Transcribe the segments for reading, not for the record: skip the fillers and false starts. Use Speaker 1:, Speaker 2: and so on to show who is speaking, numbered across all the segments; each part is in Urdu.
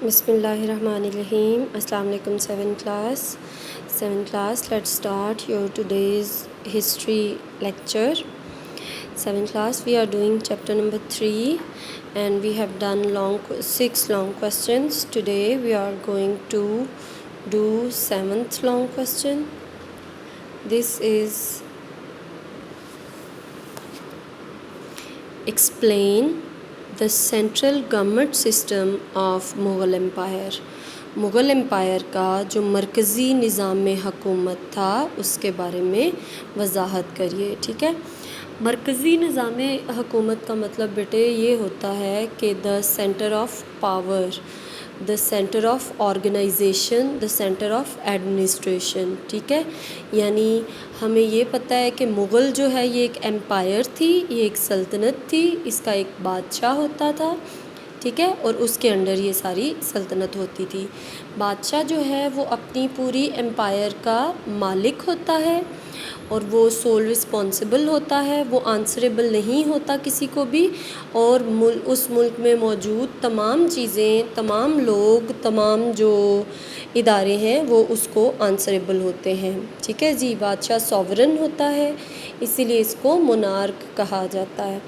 Speaker 1: بسم اللہ الرحمن الرحیم. السلام علیکم 7th class. Let's start your today's history lecture. 7th class, we are doing chapter number 3 and we have done 6 long questions. Today we are going to do 7th long question. This is explain the central government system of Mughal Empire. Mughal empire کا جو مرکزی نظام حکومت تھا اس کے بارے میں وضاحت کریے. ٹھیک ہے. مرکزی نظام حکومت کا مطلب بیٹے یہ ہوتا ہے کہ the centre of power, the centre of organisation, the centre of administration. ٹھیک ہے. یعنی ہمیں یہ پتہ ہے کہ مغل جو ہے یہ ایک امپائر تھی، یہ ایک سلطنت تھی، اس کا ایک بادشاہ ہوتا تھا. ٹھیک ہے. اور اس کے انڈر یہ ساری سلطنت ہوتی تھی. بادشاہ جو ہے وہ اپنی پوری امپائر کا مالک ہوتا ہے اور وہ سول رسپانسبل ہوتا ہے، وہ آنسریبل نہیں ہوتا کسی کو بھی، اور اس ملک میں موجود تمام چیزیں، تمام لوگ، تمام جو ادارے ہیں وہ اس کو آنسریبل ہوتے ہیں. ٹھیک ہے جی. بادشاہ سوورن ہوتا ہے، اسی لیے اس کو مونارک کہا جاتا ہے.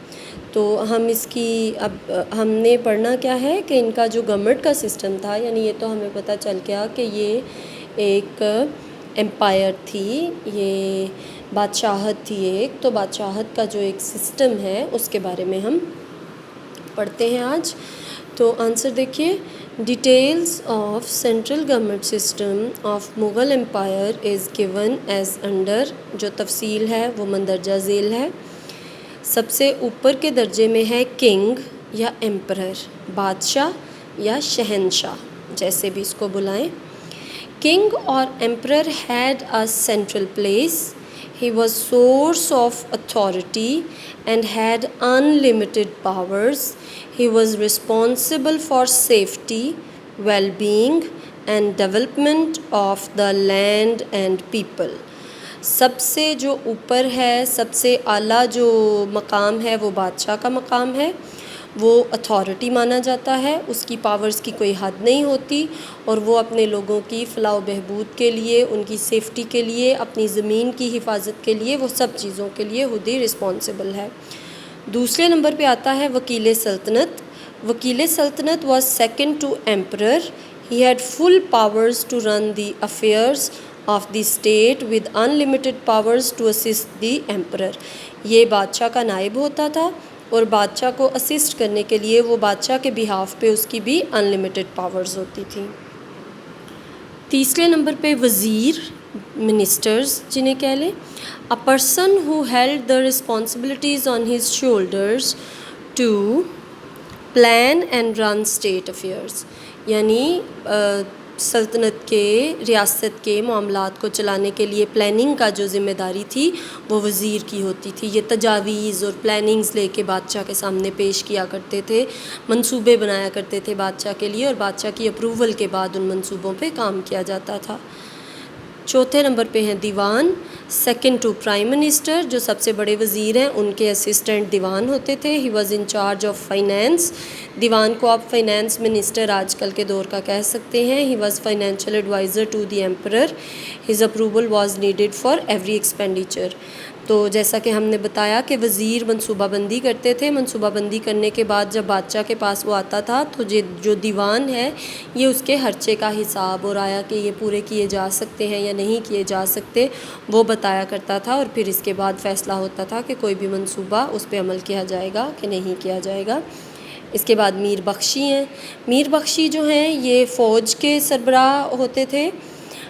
Speaker 1: تو ہم اس کی اب ہم نے پڑھنا کیا ہے کہ ان کا جو گورنمنٹ کا سسٹم تھا، یعنی یہ تو ہمیں پتہ چل گیا کہ یہ ایک امپائر تھی، یہ بادشاہت تھی ایک. تو بادشاہت کا جو ایک سسٹم ہے اس کے بارے میں ہم پڑھتے ہیں آج. تو آنسر دیکھیے. Details of central government system of Mughal empire is given as under. جو تفصیل ہے وہ مندرجہ ذیل ہے. سب سے اوپر کے درجے میں ہے کنگ یا ایمپرر، بادشاہ یا شہنشاہ، جیسے بھی اس کو بلائیں. کنگ اور emperor had a central place. He was source of authority and had unlimited powers. He was responsible for safety, well being and development of the land and people. سب سے جو اوپر ہے، سب سے اعلیٰ جو مقام ہے وہ بادشاہ کا مقام ہے. وہ اتھارٹی مانا جاتا ہے، اس کی پاورز کی کوئی حد نہیں ہوتی، اور وہ اپنے لوگوں کی فلاح و بہبود کے لیے، ان کی سیفٹی کے لیے، اپنی زمین کی حفاظت کے لیے، وہ سب چیزوں کے لیے خود ہی رسپانسبل ہے. دوسرے نمبر پہ آتا ہے وکیل سلطنت. وکیل سلطنت was second to emperor. He had full powers to run the affairs of the state with unlimited powers to assist the emperor. یہ بادشاہ کا نائب ہوتا تھا اور بادشاہ کو اسسٹ کرنے کے لیے وہ بادشاہ کے بہاف پہ اس کی بھی انلمیٹڈ پاورز ہوتی تھیں. تیسرے نمبر پہ وزیر، منسٹرز جنہیں کہہ لیں. A person who held the responsibilities on his shoulders to plan and run state affairs. یعنی سلطنت کے، ریاست کے معاملات کو چلانے کے لیے پلاننگ کا جو ذمہ داری تھی وہ وزیر کی ہوتی تھی. یہ تجاویز اور پلاننگز لے کے بادشاہ کے سامنے پیش کیا کرتے تھے، منصوبے بنایا کرتے تھے بادشاہ کے لیے، اور بادشاہ کی اپروول کے بعد ان منصوبوں پہ کام کیا جاتا تھا. چوتھے نمبر پہ ہیں دیوان. Second to prime minister. جو سب سے بڑے وزیر ہیں ان کے اسسٹنٹ دیوان ہوتے تھے. He was in charge of finance. دیوان کو آپ فائنینس منسٹر آج کل کے دور کا کہہ سکتے ہیں. He was financial advisor to the emperor. His approval was needed for every expenditure. تو جیسا کہ ہم نے بتایا کہ وزیر منصوبہ بندی کرتے تھے. منصوبہ بندی کرنے کے بعد جب بادشاہ کے پاس وہ آتا تھا تو جو دیوان ہے یہ اس کے خرچے کا حساب اور آیا کہ یہ پورے کیے جا سکتے ہیں یا نہیں کیے جا سکتے وہ بتایا کرتا تھا، اور پھر اس کے بعد فیصلہ ہوتا تھا کہ کوئی بھی منصوبہ اس پہ عمل کیا جائے گا کہ نہیں کیا جائے گا. اس کے بعد میر بخشی ہیں. میر بخشی جو ہیں یہ فوج کے سربراہ ہوتے تھے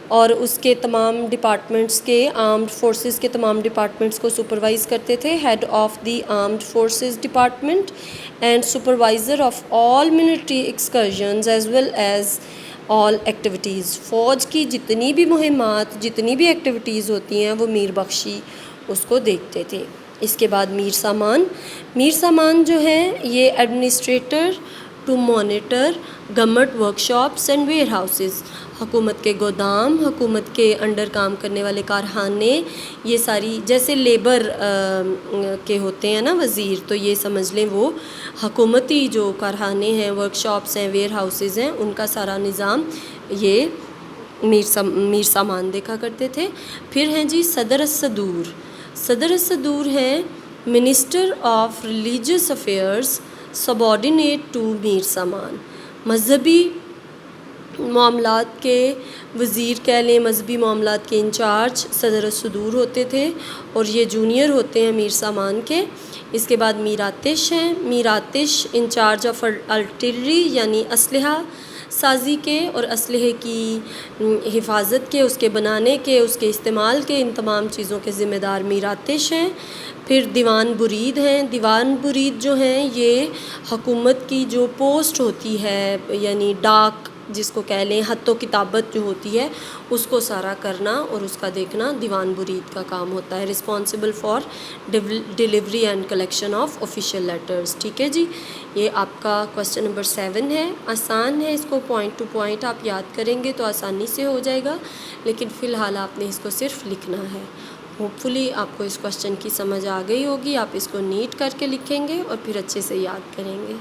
Speaker 1: اور اس کے تمام ڈپارٹمنٹس کے، آرمڈ فورسز کے تمام ڈپارٹمنٹس کو سپروائز کرتے تھے. Head of the armed forces department and supervisor of all military excursions as well as all activities. فوج کی جتنی بھی مہمات، جتنی بھی ایکٹیویٹیز ہوتی ہیں وہ میر بخشی اس کو دیکھتے تھے. اس کے بعد میر سامان. میر سامان جو ہیں یہ administrator to monitor government workshops and warehouses. حکومت کے گودام، حکومت کے انڈر کام کرنے والے کارخانے، یہ ساری جیسے لیبر کے ہوتے ہیں نا وزیر، تو یہ سمجھ لیں وہ حکومتی جو کارخانے ہیں، ورک شاپس ہیں، ویئر ہاؤسز ہیں، ان کا سارا نظام یہ میر سامان دیکھا کرتے تھے۔ پھر ہیں جی صدر الصدور۔ صدر الصدور ہیں minister of religious affairs subordinate to میر سامان، مذہبی معاملات کے وزیر کہہ لیں، مذہبی معاملات کے انچارج صدر الصدور ہوتے تھے، اور یہ جونیئر ہوتے ہیں میر سامان کے۔ اس کے بعد میر آتش ہیں، میر آتش انچارج آف آرٹلری یعنی اسلحہ سازی کے اور اسلحے کی حفاظت کے، اس کے بنانے کے، اس کے استعمال کے، ان تمام چیزوں کے ذمہ دار میر آتش ہیں۔ پھر دیوان برید ہیں۔ دیوان برید جو ہیں یہ حکومت کی جو پوسٹ ہوتی ہے، یعنی ڈاک جس کو کہہ لیں، خط و کتابت جو ہوتی ہے اس کو سارا کرنا اور اس کا دیکھنا دیوان برید کا کام ہوتا ہے، responsible for delivery and collection of official letters. ٹھیک ہے جی، یہ آپ کا کوسچن نمبر 7 ہے۔ آسان ہے، اس کو پوائنٹ ٹو پوائنٹ آپ یاد کریں گے تو آسانی سے ہو جائے گا، لیکن فی الحال آپ نے اس کو صرف لکھنا ہے۔ ہوپ فلی آپ کو اس کوسچن کی سمجھ آ گئی ہوگی، آپ اس کو نیٹ کر کے لکھیں گے اور پھر اچھے سے یاد کریں گے۔